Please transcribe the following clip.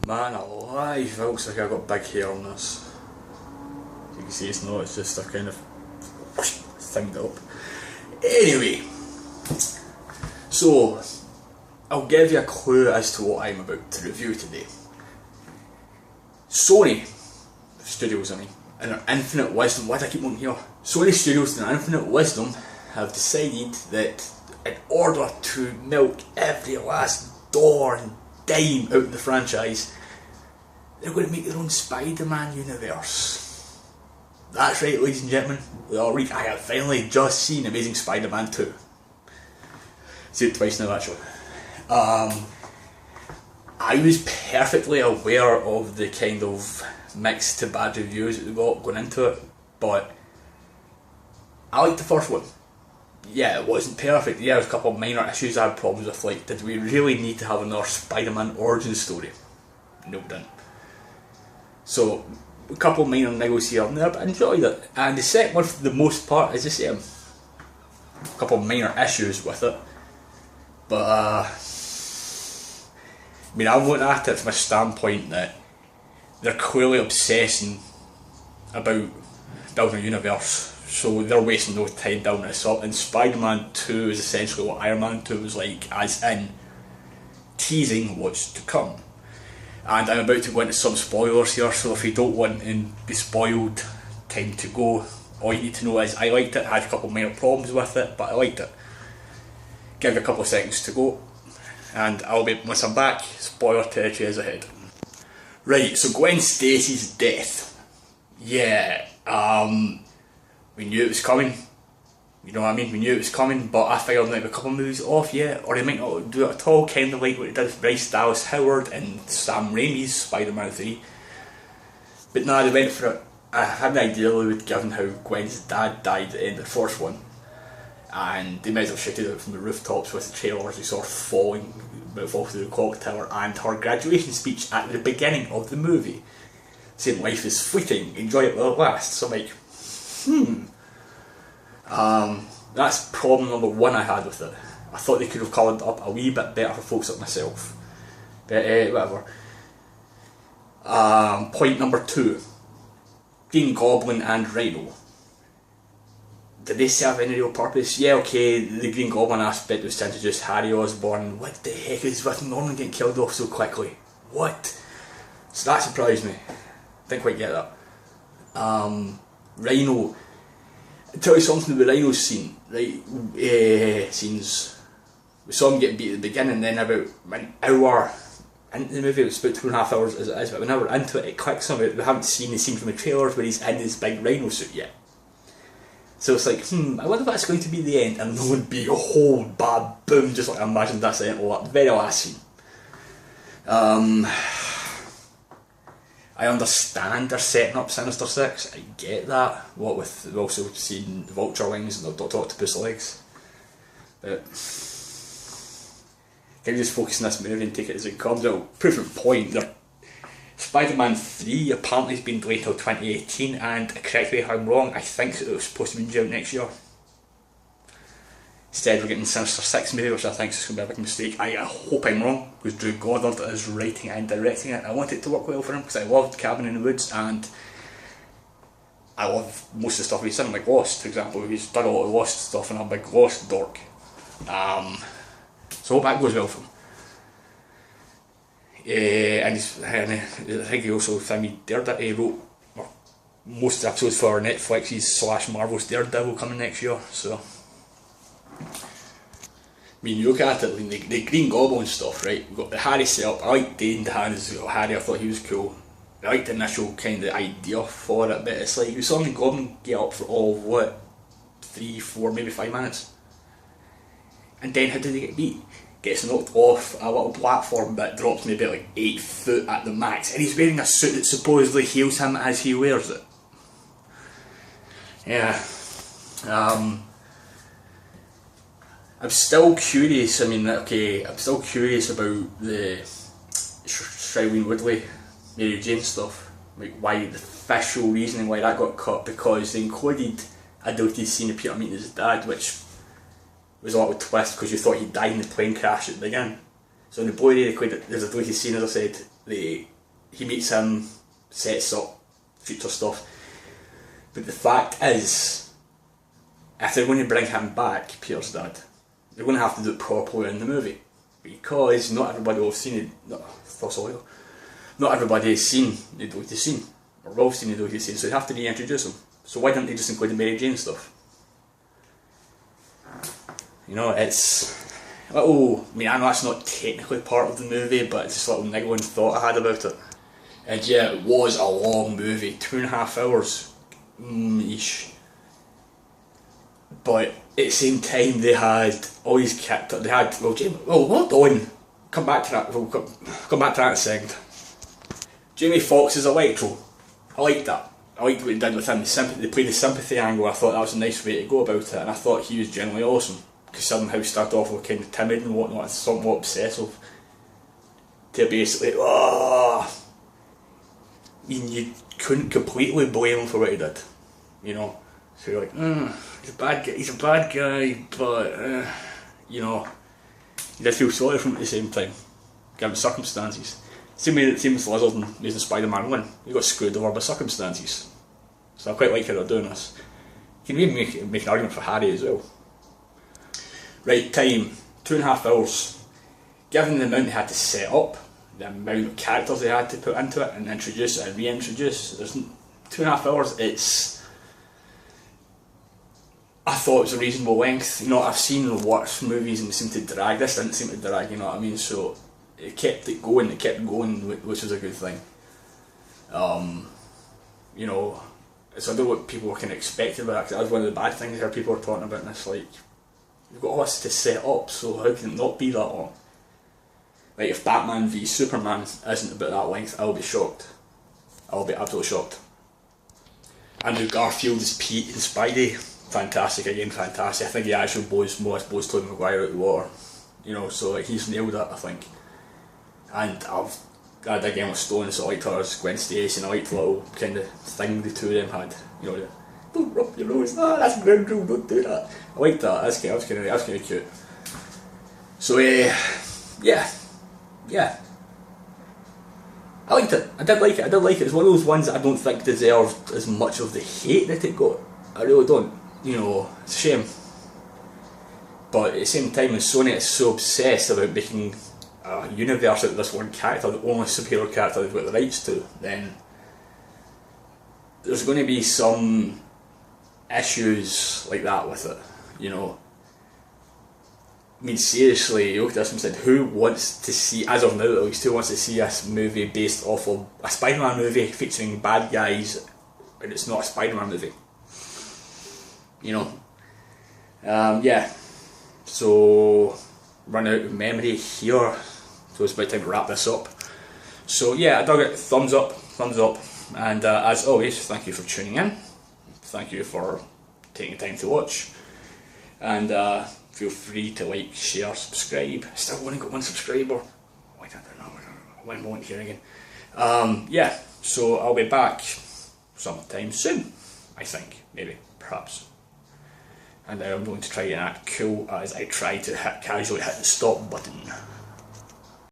Man alive, it looks like I got big hair on this. As you can see, it's not, it's just a kind of thinged up. Anyway, so I'll give you a clue as to what I'm about to review today. Sony Studios, in their infinite wisdom, why do I keep wanting here? Sony Studios, in their infinite wisdom, have decided that in order to milk every last dollar and dime out of the franchise, they're going to make their own Spider-Man universe. That's right, ladies and gentlemen, I have finally just seen Amazing Spiderman 2. Seen it twice now, actually. I was perfectly aware of the kind of mixed to bad reviews that we got going into it, but I liked the first one. Yeah, it wasn't perfect. Yeah, there was a couple of minor issues I had problems with, like, did we really need to have another Spider-Man origin story? No, we didn't. So, a couple of minor niggles here and there, but I enjoyed it. And the second one, for the most part, is the same. A couple of minor issues with it. But, I mean, I'm looking at it from a standpoint that they're clearly obsessing about building a universe. So they're wasting no time building this up, and Spider-Man 2 is essentially what Iron Man 2 was like, as in teasing what's to come. And I'm about to go into some spoilers here, so if you don't want to be spoiled, time to go. All you need to know is I liked it, I had a couple of minor problems with it, but I liked it. Give you a couple of seconds to go, and I'll be, once I'm back, spoiler territory is ahead. Right, so Gwen Stacy's death. Yeah, we knew it was coming, you know what I mean, we knew it was coming, but I figured like a couple of movies off, yeah, or they might not do it at all, kind of like what it did with Bryce Dallas Howard and Sam Raimi's Spider-Man 3. But no, they went for it. I had an idea they would, given how Gwen's dad died at the end of the first one, and they might as well shouted it from the rooftops with the trailers, they saw her falling through the clock tower, and her graduation speech at the beginning of the movie, saying life is fleeting, enjoy it while it lasts. So I'm like, that's problem number one I had with it. I thought they could have coloured it up a wee bit better for folks like myself. But whatever. Point number two. Green Goblin and Rhino. Did they serve any real purpose? Yeah, okay, the Green Goblin aspect was to introduce Harry Osborn. What the heck is with Norman getting killed off so quickly? What? So that surprised me. Didn't quite get that. Rhino. I'll tell you something about the Rhino scene, right? Scenes. We saw him getting beat at the beginning, then about an hour into the movie, it was about 2.5 hours as it is, but when we're into it, it clicks on it. We haven't seen the scene from the trailers where he's in his big Rhino suit yet. So it's like, I wonder if that's going to be the end, and there would be a whole bad boom, just like I imagined that's the very last scene. I understand they're setting up Sinister Six, I get that, what with we've also seen the Vulture wings and the Dr. Octopus legs, but can you just focus on this movie and take it as it comes? Well, proof of point, Spider-Man 3 apparently has been delayed till 2018, and correct me if I'm wrong, I think it was supposed to be due out next year. Instead we're getting Sinister Six movie, which I think is going to be a big mistake. I hope I'm wrong, because Drew Goddard is writing and directing it. I want it to work well for him, because I loved Cabin in the Woods, and I love most of the stuff he's done, like Lost, for example. He's done a lot of Lost stuff, and I'm a big Lost dork. So I hope that goes well for him. And I think he also he wrote most of the episodes for Netflix's / Marvel's Daredevil coming next year, so I mean, you look at it, the Green Goblin stuff, right? We've got the Harry setup. I liked Dane DeHaan as Harry, I thought he was cool. I liked the initial kind of idea for it, but it's like you saw the Goblin get up for all of what, 3, 4, maybe 5 minutes, and then how did he get beat? Gets knocked off a little platform but drops maybe like 8 foot at the max, and he's wearing a suit that supposedly heals him as he wears it. Yeah. I'm still curious, I'm still curious about the Shailene Woodley, Mary Jane stuff. Like why, the official reasoning why that got cut, because they included a deleted scene of Peter meeting his dad, which was a little twist because you thought he died in the plane crash at the beginning. So in the Blu-ray, there's a deleted scene, as I said, he meets him, sets up future stuff. But the fact is, if they're going to bring him back, Peter's dad, they're going to have to do it properly in the movie. Because not everybody will have seen it. Not everybody has seen the deleted scene, or will have seen the deleted scene, so they have to reintroduce him. So why don't they just include the Mary Jane stuff? You know, it's little, I mean, I know that's not technically part of the movie, but it's just a little niggling thought I had about it. And yeah, it was a long movie, 2.5 hours, ish. But at the same time, they had all these characters. They had, well, Jamie, well, hold on, come back to that. We'll come back to that in a second. Jamie Foxx's Electro, I liked that. I liked what they did with him. They played the sympathy angle. I thought that was a nice way to go about it, and I thought he was generally awesome. Because somehow started off with kind of timid and whatnot, and somewhat obsessive. To basically, I mean, you couldn't completely blame him for what he did, you know. So you're like, he's a bad guy, but you know, you did feel sorry for him at the same time, given the circumstances. Same with Lizard and Amazing Spiderman 1. You got screwed over by circumstances. So I quite like how they're doing this. You can even make an argument for Harry as well. Right, time, 2.5 hours. Given the amount they had to set up, the amount of characters they had to put into it and introduce and reintroduce, there's 2.5 hours. I thought it was a reasonable length. You know, I've seen worse movies and they seem to drag. This didn't seem to drag, you know what I mean? So it kept going, which was a good thing. You know, so I don't know what people were kind of expecting about it, because that was one of the bad things that people were talking about, and it's like, you've got all this to set up, so how can it not be that long? Like, if Batman v Superman isn't about that length, I'll be shocked. I'll be absolutely shocked. Andrew Garfield as Pete and Spidey, fantastic again, fantastic. I think he actually blows Tobey Maguire out of the water. You know, so he's nailed it, I think. And I dig Emma Stone, so I liked her as Gwen Stacy, and I liked the little kind of thing the two of them had. You know, don't rub your nose, that's ground rule, don't do that. I liked that, that's kind of cute. So yeah. I liked it, I did like it. It's one of those ones that I don't think deserved as much of the hate that it got. I really don't, you know, it's a shame. But at the same time, as Sony is so obsessed about making a universe out of this one character, the only superhero character they've got the rights to, then there's going to be some issues like that with it, you know. I mean, seriously, you look at this and said, who wants to see, as of now at least, who wants to see this movie based off of a Spider-Man movie featuring bad guys, and it's not a Spider-Man movie? You know? Yeah. So, run out of memory here, so it's about time to wrap this up. So yeah, I dug it, thumbs up, and as always, thank you for tuning in, thank you for taking the time to watch, and feel free to like, share, subscribe. I still only got 1 subscriber, I don't know, one moment here again. Yeah, so I'll be back sometime soon, I think, maybe, perhaps. And I'm going to try and act cool as I try to casually hit the stop button.